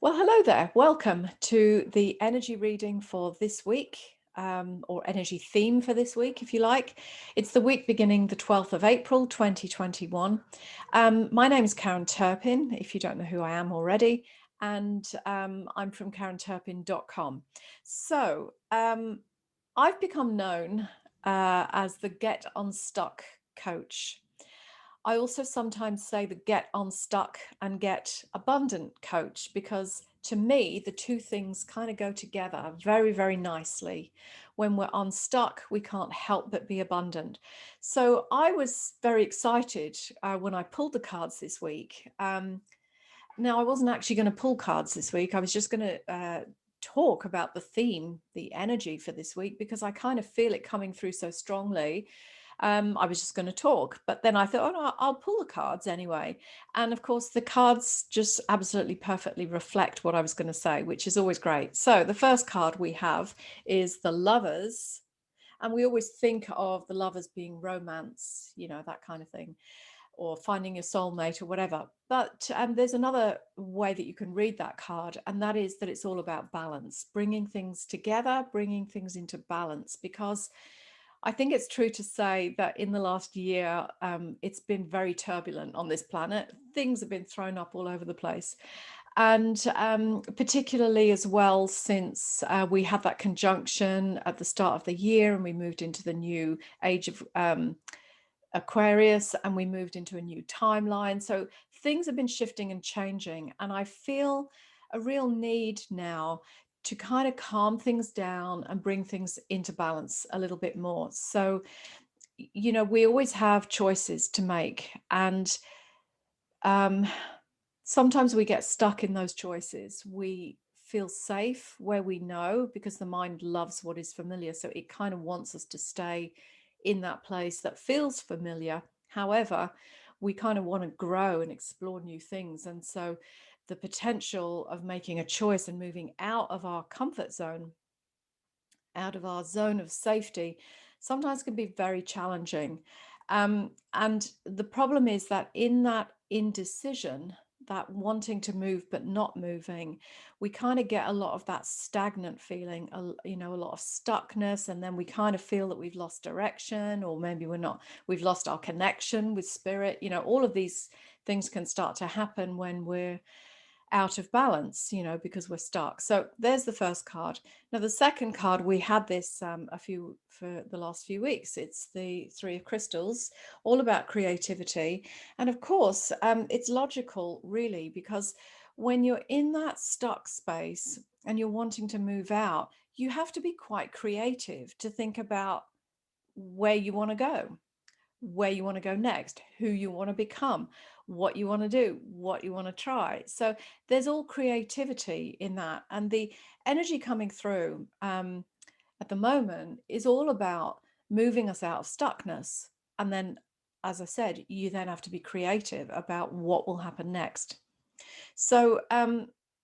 Well, hello there. Welcome to the energy reading for this week, or energy theme for this week, if you like. It's the week beginning the 12th of April, 2021. My name is Karen Turpin, if you don't know who I am already, and I'm from karenturpin.com. So I've become known as the Get Unstuck coach. I also sometimes say the get unstuck and get abundant coach, because to me, the two things kind of go together very, very nicely. When we're unstuck, we can't help but be abundant. So I was very excited when I pulled the cards this week. Now, I wasn't actually going to pull cards this week. I was just going to talk about the theme, the energy for this week, because I kind of feel it coming through so strongly. I was just going to talk, but then I thought, oh no, I'll pull the cards anyway. And of course, the cards just absolutely perfectly reflect what I was going to say, which is always great. So the first card we have is the Lovers. And we always think of the lovers being romance, that kind of thing, or finding your soulmate or whatever. But there's another way that you can read that card, and that is that it's all about balance, bringing things together, bringing things into balance, because I think it's true to say that in the last year, it's been very turbulent on this planet. Things have been thrown up all over the place. And particularly as well, since we had that conjunction at the start of the year and we moved into the new age of Aquarius and we moved into a new timeline. So things have been shifting and changing. And I feel a real need now to kind of calm things down and bring things into balance a little bit more. So, we always have choices to make. And um, sometimes we get stuck in those choices. We feel safe where we know, because the mind loves what is familiar. So it kind of wants us to stay in that place that feels familiar. However, we kind of want to grow and explore new things. And so the potential of making a choice and moving out of our comfort zone, out of our zone of safety, sometimes can be very challenging. And the problem is that in that indecision, that wanting to move but not moving, we kind of get a lot of that stagnant feeling, a lot of stuckness, and then we kind of feel that we've lost direction, or maybe we've lost our connection with spirit. All of these things can start to happen when we're out of balance, because we're stuck. So there's the first card. Now, the second card, we had this for the last few weeks. It's the Three of Crystals, all about creativity. And of course, it's logical, really, because when you're in that stuck space and you're wanting to move out, you have to be quite creative to think about where you want to go, where you want to go next, who you want to become, what you want to do, what you want to try. So there's all creativity in that. And the energy coming through at the moment is all about moving us out of stuckness. And then, as I said, you then have to be creative about what will happen next. So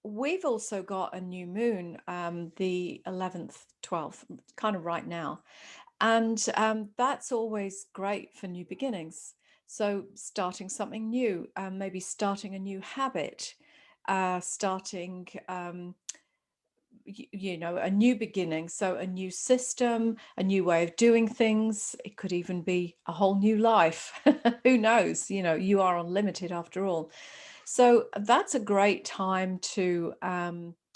we've also got a new moon, the 11th, 12th, kind of right now. And that's always great for new beginnings. So starting something new, maybe starting a new habit, starting, a new beginning. So a new system, a new way of doing things. It could even be a whole new life. Who knows? You are unlimited after all. So that's a great time to,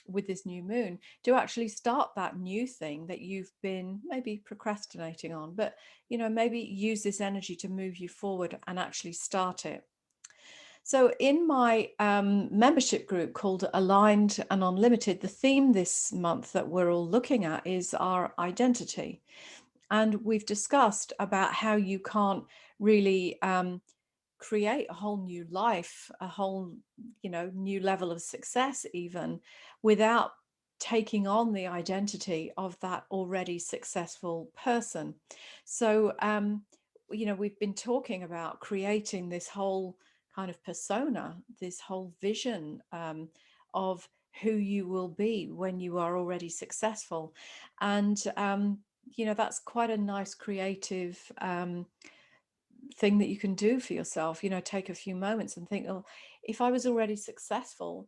with this new moon, to actually start that new thing that you've been maybe procrastinating on, but maybe use this energy to move you forward and actually start it. So in my membership group called Aligned and Unlimited, the theme this month that we're all looking at is our identity. And we've discussed about how you can't really create a whole new life, a whole, new level of success even, without taking on the identity of that already successful person. So, we've been talking about creating this whole kind of persona, this whole vision of who you will be when you are already successful. And, that's quite a nice creative thing that you can do for yourself. Take a few moments and think, oh, if I was already successful,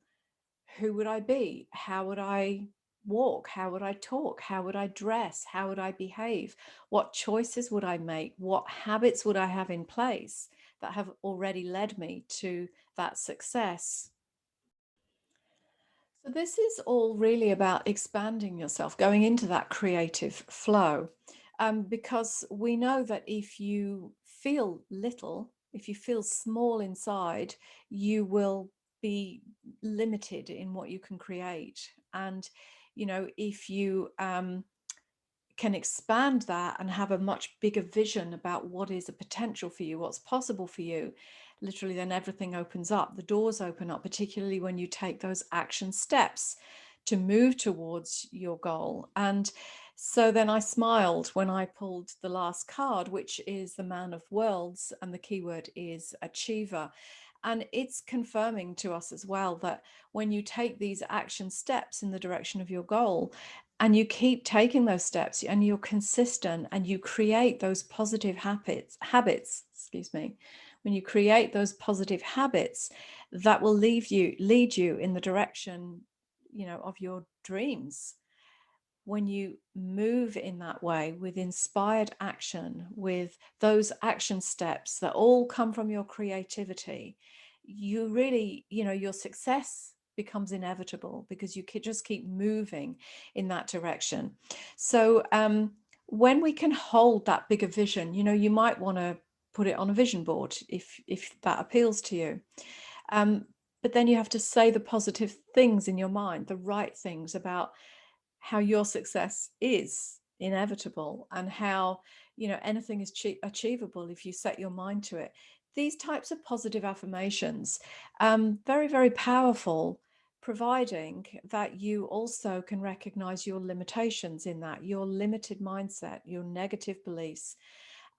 who would I be? How would I walk? How would I talk? How would I dress? How would I behave? What choices would I make? What habits would I have in place that have already led me to that success? So, this is all really about expanding yourself, going into that creative flow. Because we know that if you feel little, if you feel small inside, you will be limited in what you can create. And, if you can expand that and have a much bigger vision about what is a potential for you, what's possible for you, literally, then everything opens up. The doors open up, particularly when you take those action steps to move towards your goal. And so then I smiled when I pulled the last card, which is the Man of Worlds, and the keyword is achiever. And it's confirming to us as well that when you take these action steps in the direction of your goal, and you keep taking those steps and you're consistent and you create those positive habits, excuse me, when you create those positive habits, that will lead you in the direction, of your dreams. When you move in that way with inspired action, with those action steps that all come from your creativity, you really, your success becomes inevitable because you just keep moving in that direction. So when we can hold that bigger vision, you might want to put it on a vision board if that appeals to you. um, but then you have to say the positive things in your mind, the right things about how your success is inevitable, and how anything is achievable if you set your mind to it. These types of positive affirmations, very, very powerful, providing that you also can recognize your limitations in that, your limited mindset, your negative beliefs,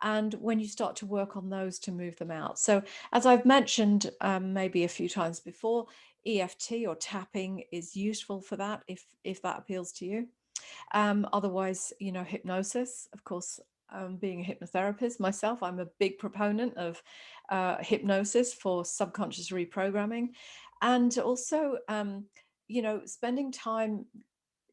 and when you start to work on those to move them out. So, as I've mentioned maybe a few times before, EFT or tapping is useful for that if that appeals to you. Otherwise, hypnosis, of course. Being a hypnotherapist myself, I'm a big proponent of hypnosis for subconscious reprogramming, and also, spending time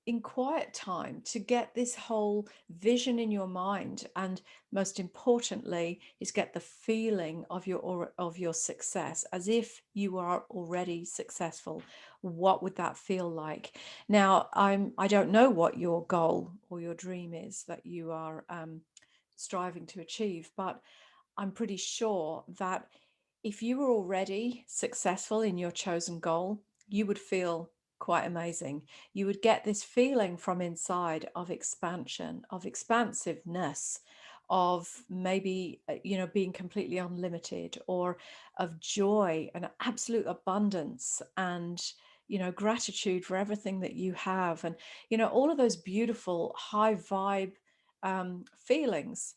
in quiet time to get this whole vision in your mind, and most importantly is get the feeling of your success, as if you are already successful. What would that feel like? Now, I don't know what your goal or your dream is that you are striving to achieve, but I'm pretty sure that if you were already successful in your chosen goal, you would feel quite amazing. You would get this feeling from inside of expansion, of expansiveness, of maybe, being completely unlimited, or of joy and absolute abundance, and, gratitude for everything that you have. And, all of those beautiful high vibe feelings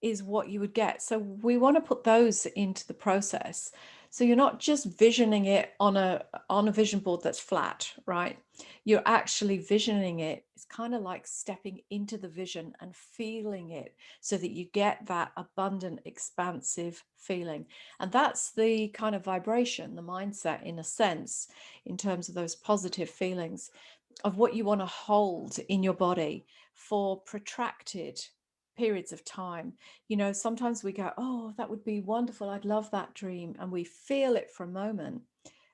is what you would get. So we want to put those into the process. So you're not just visioning it on a vision board that's flat, right? You're actually visioning it. It's kind of like stepping into the vision and feeling it, so that you get that abundant, expansive feeling. And that's the kind of vibration, the mindset, in a sense, in terms of those positive feelings of what you want to hold in your body for protracted periods of time. Sometimes we go, oh, that would be wonderful, I'd love that dream, and we feel it for a moment,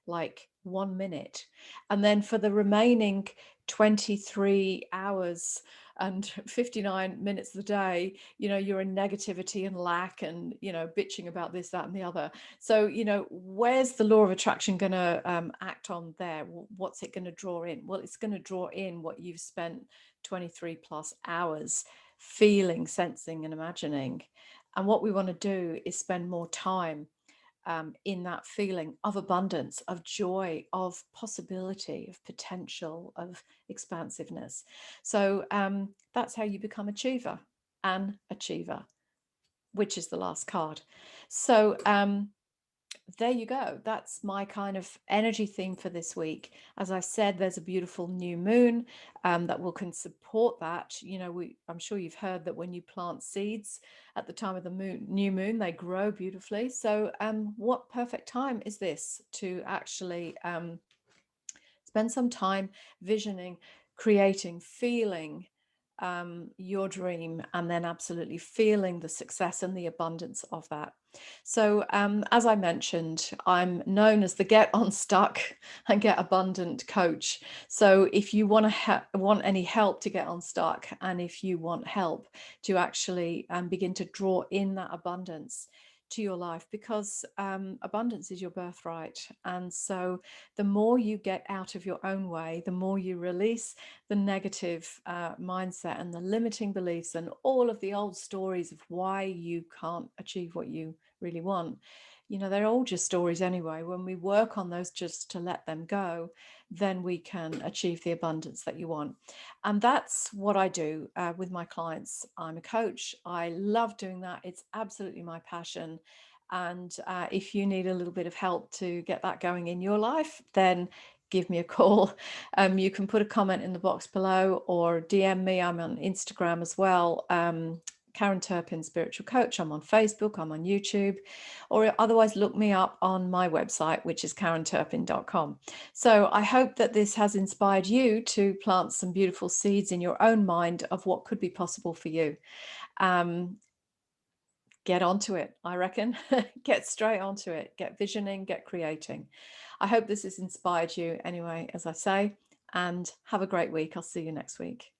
like 1 minute, and then for the remaining 23 hours and 59 minutes of the day, you're in negativity and lack, and bitching about this, that, and the other. So where's the law of attraction going to act on there? What's it going to draw in? Well, it's going to draw in what you've spent 23 plus hours feeling, sensing, and imagining. And what we want to do is spend more time in that feeling of abundance, of joy, of possibility, of potential, of expansiveness. So that's how you become an achiever, which is the last card. So there you go. That's my kind of energy theme for this week. As I said, there's a beautiful new moon can support that. I'm sure you've heard that when you plant seeds at the time of the new moon, they grow beautifully. So what perfect time is this to actually Spend some time visioning, creating, feeling your dream, and then absolutely feeling the success and the abundance of that. So, as I mentioned, I'm known as the Get Unstuck and Get Abundant coach. So, if you want to want any help to get unstuck, and if you want help to actually begin to draw in that abundance to your life, because abundance is your birthright. And so the more you get out of your own way, the more you release the negative mindset and the limiting beliefs and all of the old stories of why you can't achieve what you really want. You know, they're all just stories anyway. When we work on those just to let them go, then we can achieve the abundance that you want. And that's what I do with my clients. I'm a coach. I love doing that. It's absolutely my passion. And if you need a little bit of help to get that going in your life, then give me a call. You can put a comment in the box below or DM me. I'm on Instagram as well. Karen Turpin, Spiritual Coach. I'm on Facebook, I'm on YouTube, or otherwise look me up on my website, which is karenturpin.com. So I hope that this has inspired you to plant some beautiful seeds in your own mind of what could be possible for you. Get onto it, I reckon. Get straight onto it. Get visioning, get creating. I hope this has inspired you anyway, as I say, and have a great week. I'll see you next week.